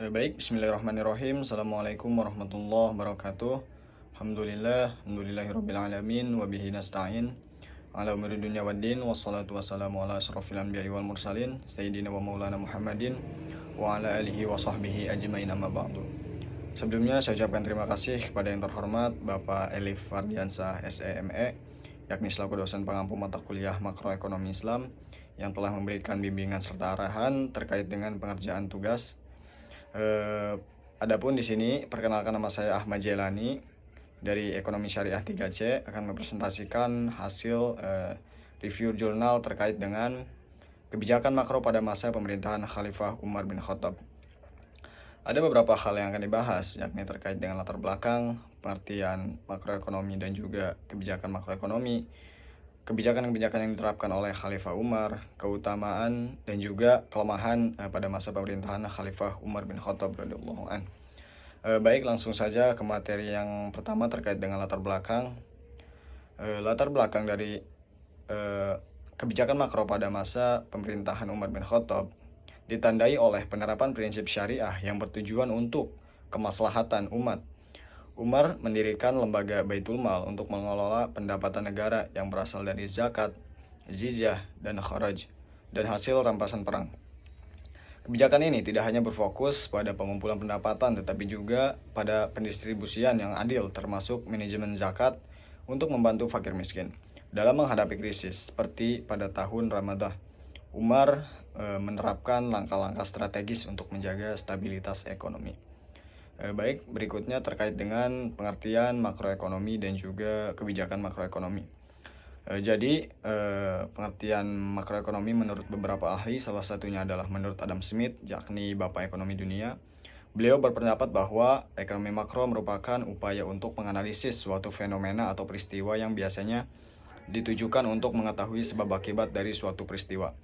Bismillahirrahmanirrahim. Assalamualaikum warahmatullahi wabarakatuh. Alhamdulillahirabbil alamin wa bihi nasta'in ala umuri dunya waddin wassalatu wassalamu ala asrofil anbiya'i wal mursalin sayyidina wa maulana Muhammadin wa ala alihi wa sahbihi ajmain, amma ba'du. Sebelumnya saya ucapkan terima kasih kepada yang terhormat Bapak Elif Fardiansah SEME, yakni selaku dosen pengampu mata kuliah makroekonomi Islam, yang telah memberikan bimbingan serta arahan terkait dengan pengerjaan tugas. Adapun di sini perkenalkan, nama saya Ahmad Jelani dari Ekonomi Syariah 3C akan mempresentasikan hasil review jurnal terkait dengan kebijakan makro pada masa pemerintahan Khalifah Umar bin Khattab. Ada beberapa hal yang akan dibahas, yakni terkait dengan latar belakang, pengertian makroekonomi dan juga kebijakan makroekonomi, kebijakan-kebijakan yang diterapkan oleh Khalifah Umar, keutamaan dan juga kelemahan pada masa pemerintahan Khalifah Umar bin Khattab radhiyallahu an. Baik, langsung saja ke materi yang pertama terkait dengan latar belakang. Latar belakang dari kebijakan makro pada masa pemerintahan Umar bin Khattab ditandai oleh penerapan prinsip syariah yang bertujuan untuk kemaslahatan umat. Umar mendirikan lembaga Baitul Mal untuk mengelola pendapatan negara yang berasal dari zakat, jizyah, dan kharaj, dan hasil rampasan perang. Kebijakan ini tidak hanya berfokus pada pengumpulan pendapatan, tetapi juga pada pendistribusian yang adil, termasuk manajemen zakat untuk membantu fakir miskin. Dalam menghadapi krisis seperti pada tahun Ramadan, Umar menerapkan langkah-langkah strategis untuk menjaga stabilitas ekonomi. Baik, berikutnya terkait dengan pengertian makroekonomi dan juga kebijakan makroekonomi. Pengertian makroekonomi menurut beberapa ahli, salah satunya adalah menurut Adam Smith, yakni Bapak Ekonomi Dunia. Beliau berpendapat bahwa ekonomi makro merupakan upaya untuk menganalisis suatu fenomena atau peristiwa yang biasanya ditujukan untuk mengetahui sebab akibat dari suatu peristiwa.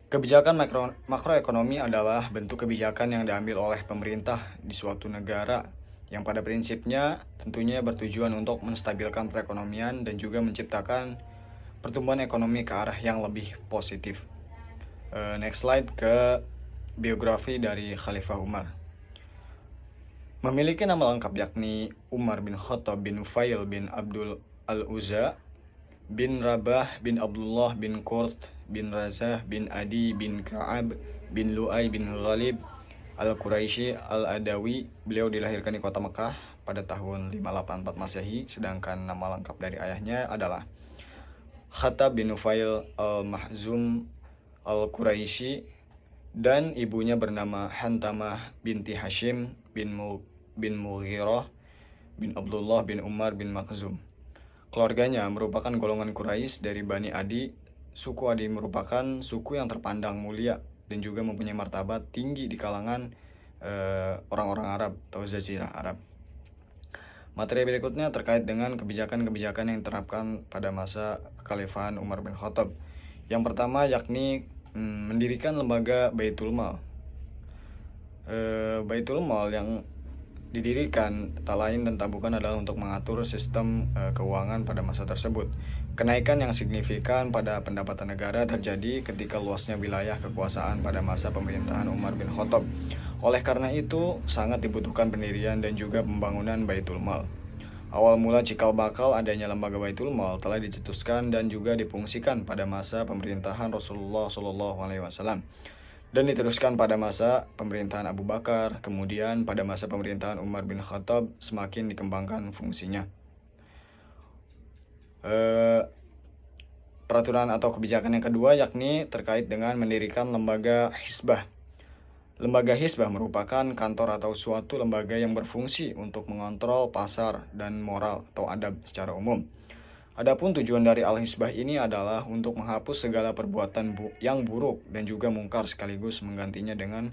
Kebijakan makroekonomi adalah bentuk kebijakan yang diambil oleh pemerintah di suatu negara yang pada prinsipnya tentunya bertujuan untuk menstabilkan perekonomian dan juga menciptakan pertumbuhan ekonomi ke arah yang lebih positif. Next slide, ke biografi dari Khalifah Umar. Memiliki nama lengkap yakni Umar bin Khattab bin Nufail bin Abdul al-Uzza bin Rabah bin Abdullah bin Qurt bin Razah bin Adi bin Ka'ab bin Lu'ay bin Ghalib al-Quraisy al-Adawi. Beliau dilahirkan di kota Mekah pada tahun 584 Masehi, sedangkan nama lengkap dari ayahnya adalah Khattab bin Nufail al-Mahzum al-Quraisy dan ibunya bernama Hantamah binti Hashim bin Mughirah bin Abdullah bin Umar bin Makhzum. Keluarganya merupakan golongan Quraisy dari Bani Adi. Suku Adi merupakan suku yang terpandang mulia dan juga mempunyai martabat tinggi di kalangan orang-orang Arab atau Jazirah Arab. Materi berikutnya terkait dengan kebijakan-kebijakan yang diterapkan pada masa kekhalifahan Umar bin Khattab. Yang pertama yakni mendirikan lembaga Baitul Mal. Baitul Mal yang didirikan tak lain dan tak bukan adalah untuk mengatur sistem keuangan pada masa tersebut. Kenaikan yang signifikan pada pendapatan negara terjadi ketika luasnya wilayah kekuasaan pada masa pemerintahan Umar bin Khattab. Oleh karena itu, sangat dibutuhkan pendirian dan juga pembangunan Baitul Mal. Awal mula cikal bakal adanya lembaga Baitul Mal telah dicetuskan dan juga difungsikan pada masa pemerintahan Rasulullah SAW dan diteruskan pada masa pemerintahan Abu Bakar. Kemudian pada masa pemerintahan Umar bin Khattab semakin dikembangkan fungsinya. Peraturan atau kebijakan yang kedua yakni terkait dengan mendirikan lembaga Hizbah. Lembaga Hizbah merupakan kantor atau suatu lembaga yang berfungsi untuk mengontrol pasar dan moral atau adab secara umum. Adapun tujuan dari Al-Hizbah ini adalah untuk menghapus segala perbuatan yang buruk dan juga mungkar, sekaligus menggantinya dengan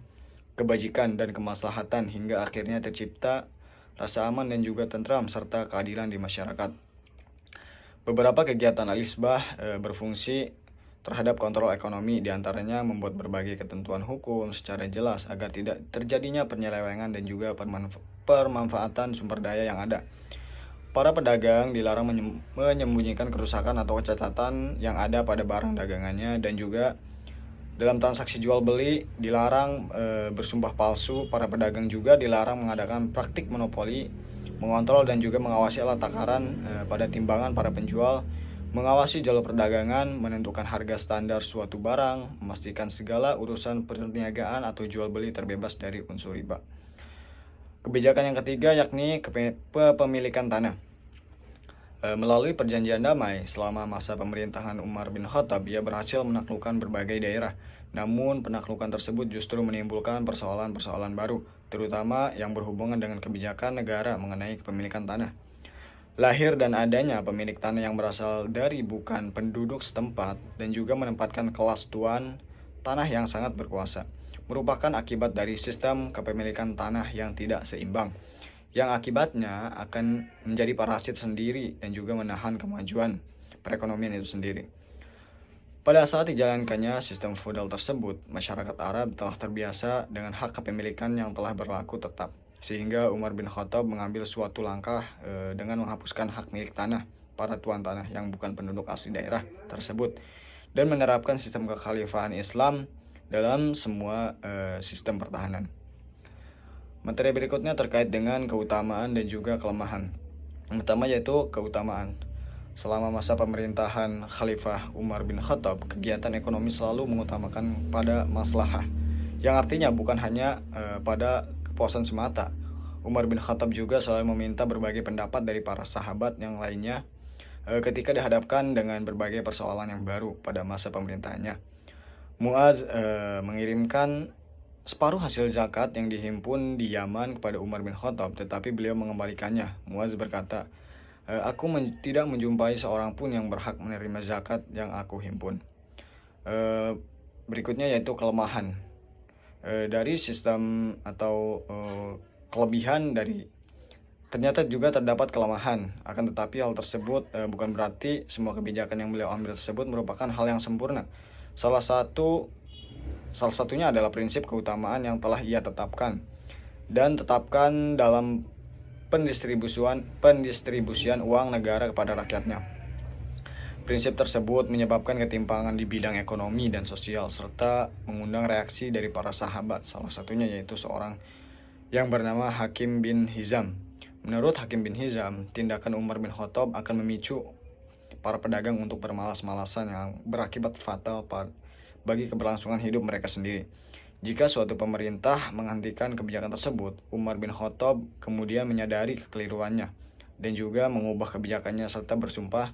kebajikan dan kemaslahatan hingga akhirnya tercipta rasa aman dan juga tentram serta keadilan di masyarakat. Beberapa kegiatan Al-Hizbah berfungsi terhadap kontrol ekonomi, diantaranya membuat berbagai ketentuan hukum secara jelas agar tidak terjadinya penyelewengan dan juga permanfaatan sumber daya yang ada. Para pedagang dilarang menyembunyikan kerusakan atau kecacatan yang ada pada barang dagangannya dan juga Dalam transaksi jual beli dilarang bersumpah palsu, para pedagang juga dilarang mengadakan praktik monopoli, mengontrol dan juga mengawasi alat takaran pada timbangan para penjual, mengawasi jalur perdagangan, menentukan harga standar suatu barang, memastikan segala urusan perniagaan atau jual beli terbebas dari unsur riba. Kebijakan yang ketiga yakni kepemilikan tanah. Melalui perjanjian damai selama masa pemerintahan Umar bin Khattab, ia berhasil menaklukkan berbagai daerah. Namun, penaklukan tersebut justru menimbulkan persoalan-persoalan baru, terutama yang berhubungan dengan kebijakan negara mengenai kepemilikan tanah. Lahir dan adanya pemilik tanah yang berasal dari bukan penduduk setempat dan juga menempatkan kelas tuan tanah yang sangat berkuasa, merupakan akibat dari sistem kepemilikan tanah yang tidak seimbang, yang akibatnya akan menjadi parasit sendiri dan juga menahan kemajuan perekonomian itu sendiri. Pada saat dijalankannya sistem feodal tersebut, masyarakat Arab telah terbiasa dengan hak kepemilikan yang telah berlaku tetap, sehingga Umar bin Khattab mengambil suatu langkah dengan menghapuskan hak milik tanah para tuan tanah yang bukan penduduk asli daerah tersebut dan menerapkan sistem kekhalifahan Islam dalam semua sistem pertahanan. Materi berikutnya terkait dengan keutamaan dan juga kelemahan. Yang pertama yaitu keutamaan. Selama masa pemerintahan Khalifah Umar bin Khattab, kegiatan ekonomi selalu mengutamakan pada maslahah, yang artinya bukan hanya pada kepuasan semata. Umar bin Khattab juga selalu meminta berbagai pendapat dari para sahabat yang lainnya ketika dihadapkan dengan berbagai persoalan yang baru pada masa pemerintahannya. Muaz mengirimkan separuh hasil zakat yang dihimpun di Yaman kepada Umar bin Khattab, tetapi beliau mengembalikannya. Muaz berkata, aku tidak menjumpai seorang pun yang berhak menerima zakat yang aku himpun. Berikutnya yaitu kelemahan. Dari sistem atau kelebihan dari ternyata juga terdapat kelemahan. Akan tetapi hal tersebut bukan berarti semua kebijakan yang beliau ambil tersebut merupakan hal yang sempurna. Salah satunya adalah prinsip keutamaan yang telah ia tetapkan dalam pendistribusian uang negara kepada rakyatnya. Prinsip tersebut menyebabkan ketimpangan di bidang ekonomi dan sosial serta mengundang reaksi dari para sahabat, salah satunya yaitu seorang yang bernama Hakim bin Hizam. Menurut Hakim bin Hizam, tindakan Umar bin Khattab akan memicu para pedagang untuk bermalas-malasan yang berakibat fatal bagi keberlangsungan hidup mereka sendiri. Jika suatu pemerintah menghentikan kebijakan tersebut, Umar bin Khattab kemudian menyadari kekeliruannya dan juga mengubah kebijakannya serta bersumpah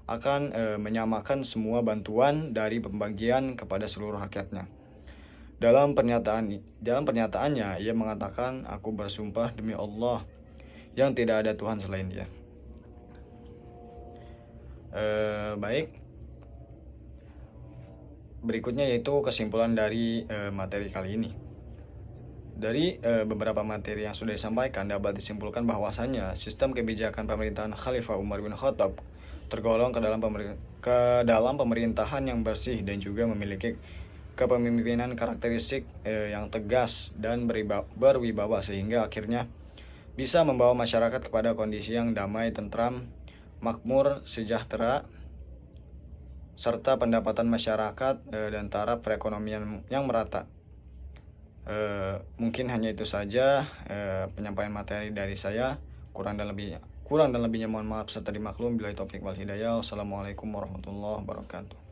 akan menyamakan semua bantuan dari pembagian kepada seluruh rakyatnya. Dalam pernyataannya, ia mengatakan, "Aku bersumpah demi Allah yang tidak ada Tuhan selain Dia." Baik. Berikutnya yaitu kesimpulan dari materi kali ini. Dari beberapa materi yang sudah disampaikan dapat disimpulkan bahwasannya sistem kebijakan pemerintahan Khalifah Umar bin Khattab tergolong ke dalam pemerintahan yang bersih dan juga memiliki kepemimpinan karakteristik yang tegas dan berwibawa sehingga akhirnya bisa membawa masyarakat kepada kondisi yang damai, tentram, makmur, sejahtera, serta pendapatan masyarakat dan taraf perekonomian yang merata. Mungkin hanya itu saja penyampaian materi dari saya. Kurang dan lebihnya mohon maaf serta dimaklum. Billahi taufik wal hidayah. Wassalamualaikum warahmatullahi wabarakatuh.